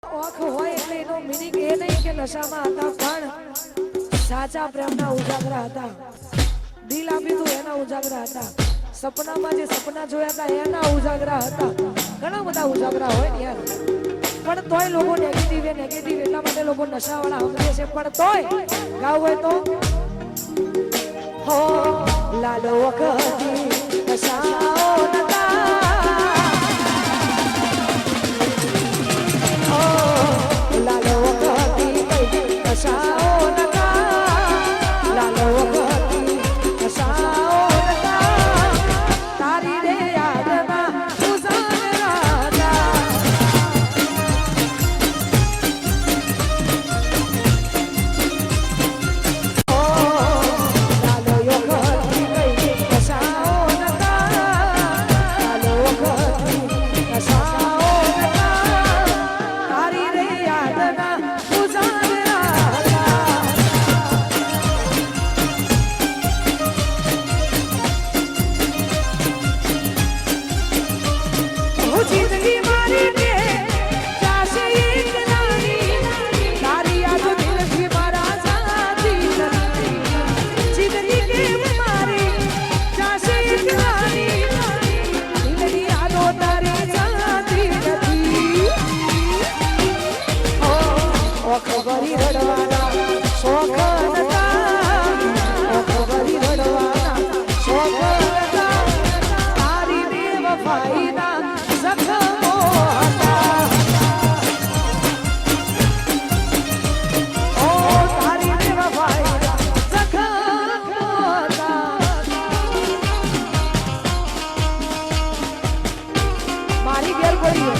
ઓખ હોય એટલે એનો મિનિંગ એ નહીં કે નશામાં હતા પણ સાચા પ્રેમના ઉજાગરા હતા. દિલ આપ્યું એના ઉજાગરા હતા. સપનામાં જે સપના જોયા હતા એના ઉજાગરા હતા. ઘણા બધા ઉજાગરા હોય ને યાર, પણ તોય લોકો નેગેટિવ એટલા માટે લોકો નશાવાળા સમજે છે. પણ તોય ગાવ હોય તો હો લાલો વખતી નશાઓ નતા, હો લાલો વખતી નશાઓ નતા, લાલો વખતી નશાઓ નતા, તારી રે યાદમાં ઉજાગરા હતા. ખબરી રડવાના શોખ નતા, ખબરી રડવાના શોખ નતા, તારી બેવફાઈના જખમો હતા. ઓ તારી બેવફાઈના જખમો હતા. મારી ઘેર પડી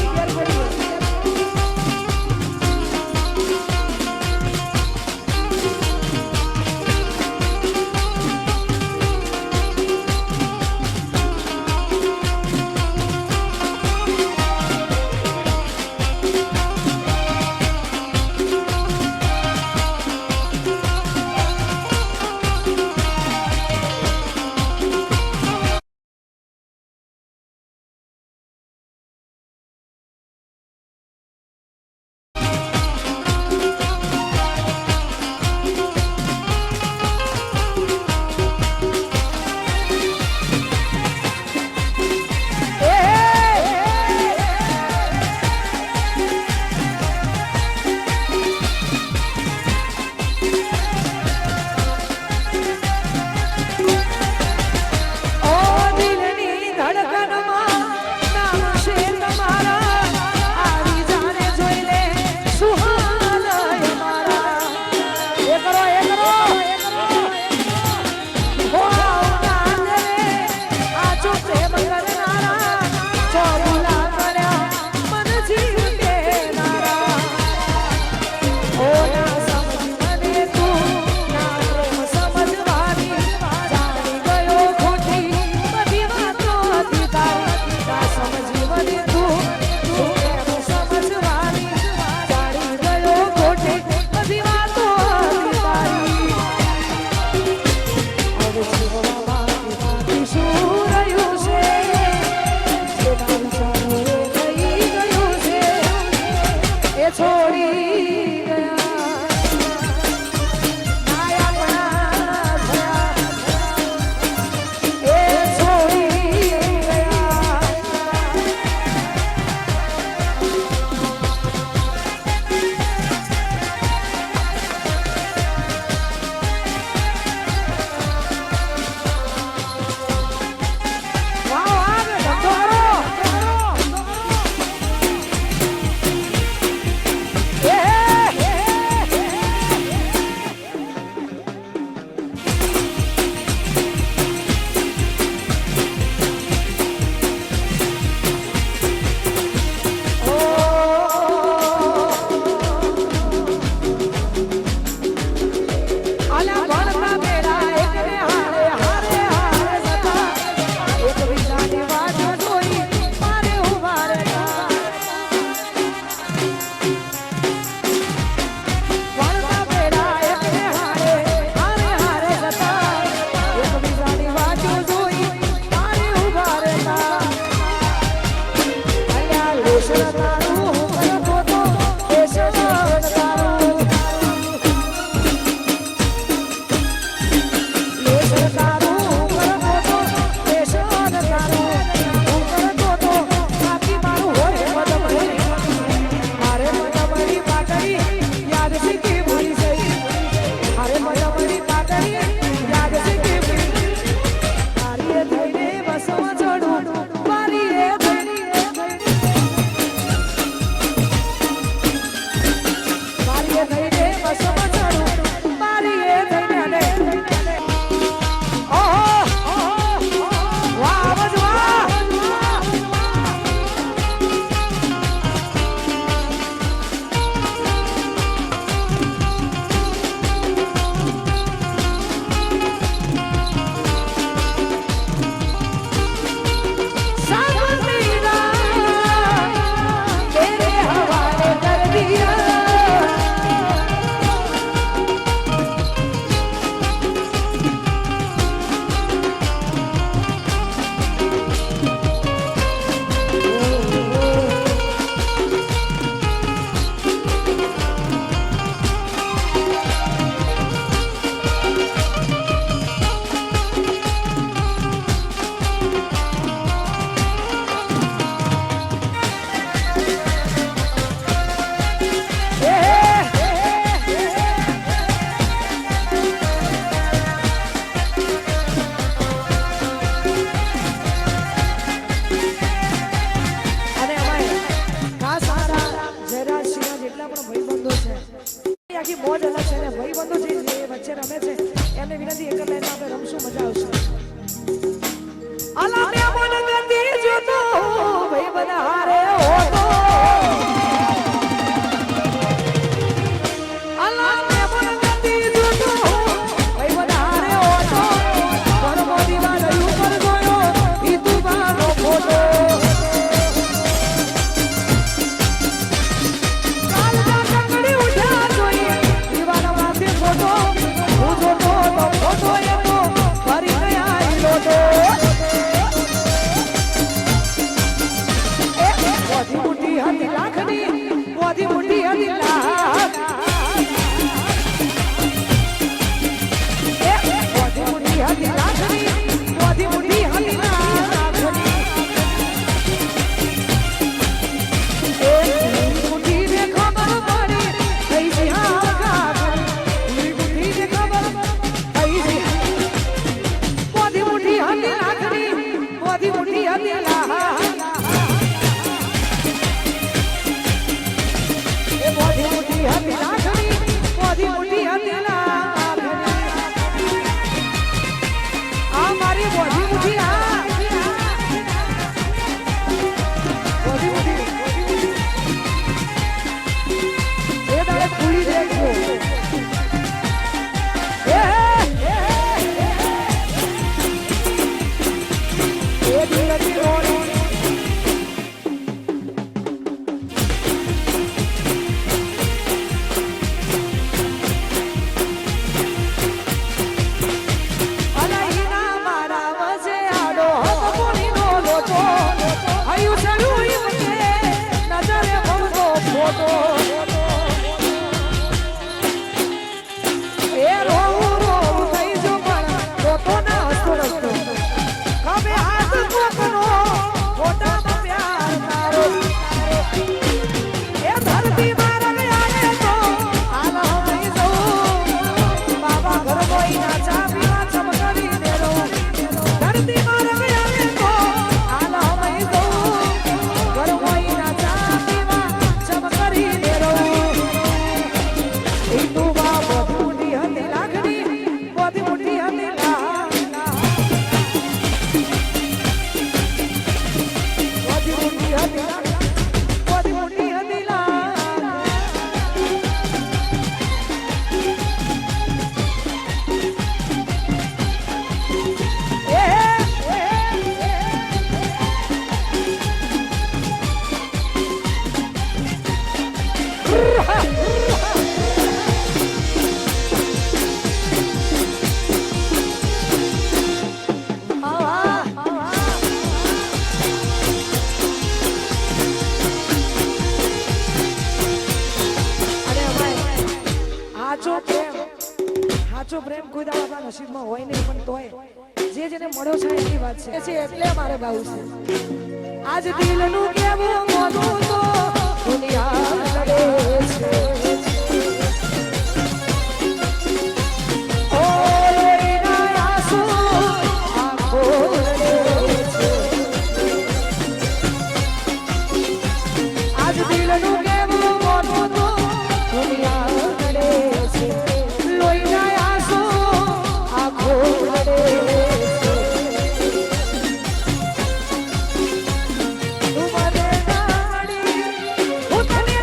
Yeah! પણ ભાઈબંધો છે આખી મોજ અલગ છે ને ભાઈબંધો જે વચ્ચે રમે છે એને વિનંતી એક લઈને આપણે રમશું મજા આવશે અલા મે મન ગતી જોતો ભાઈબંધ હારે હોતો અલા મે મન ગતી જોતો ભાઈબંધ હારે હોતો પરમો દીવાલ ઉપર જોયો ઈ તુબાનો ફોટો સાચો પ્રેમ કોઈ દાડો આપણા નસીબમાં હોય નહીં પણ તોય જે જેને મળ્યો છે એની વાત છે એટલે મારે ગાવું છે આજ દિલનું કેવું મોનું તો દુનિયા લડે છે Thank you.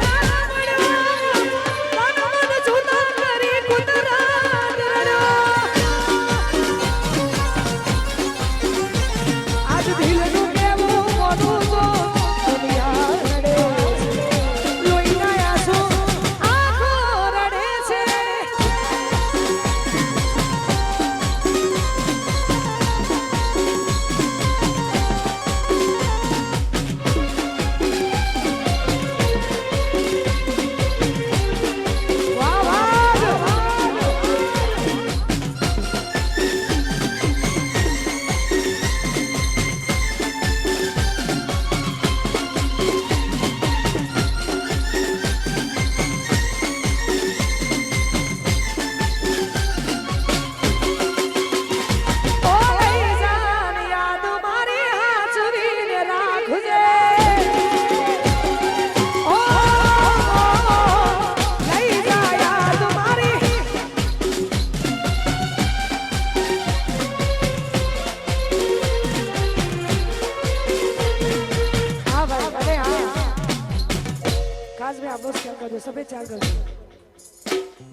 કરજો સફેદ ચાર કરજો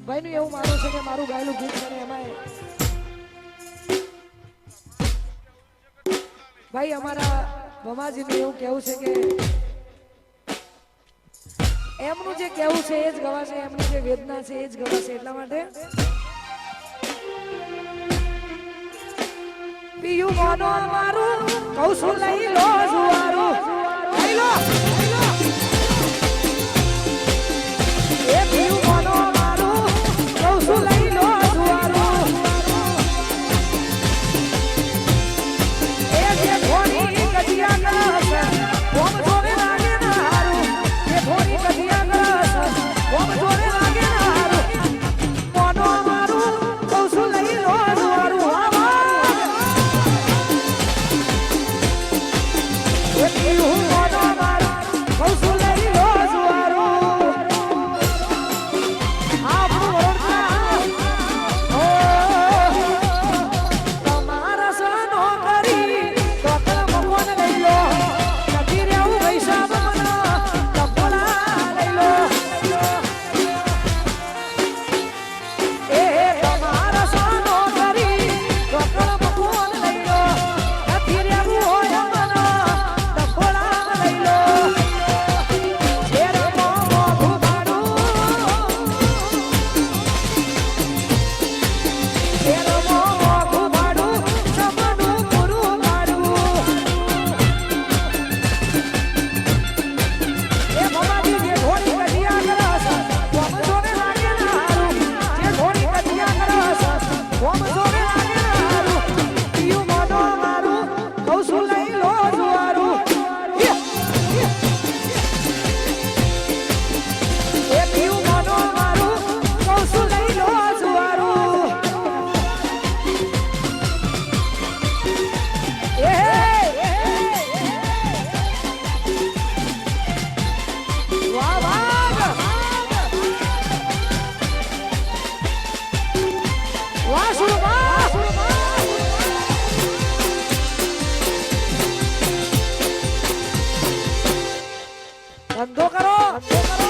ભાઈનું એવું માનવું છે કે મારું ગાયેલું ગીત છે ને એમાં ભાઈ અમારા ભમાજીનું એવું કહેવું છે કે એમનું જે કહેવું છે એ જ ગવાશે એમની જે વેદના છે એ જ ગવાશે એટલા માટે પિયું મોનો મારું કૌશું લઈ લો જુવારું લઈ લો એ પિયું મોનો મારું કૌશું લઈ લો જુવારું એ જે ઘોડી કજિયા કરશે ઓમ જોરે લાગે ના હારું એ ઘોડી કજિયા કરશે ઓમ જોરે લાગે ના હારું મોનો મારું કૌશું લઈ લો જુવારું ધંધો કરો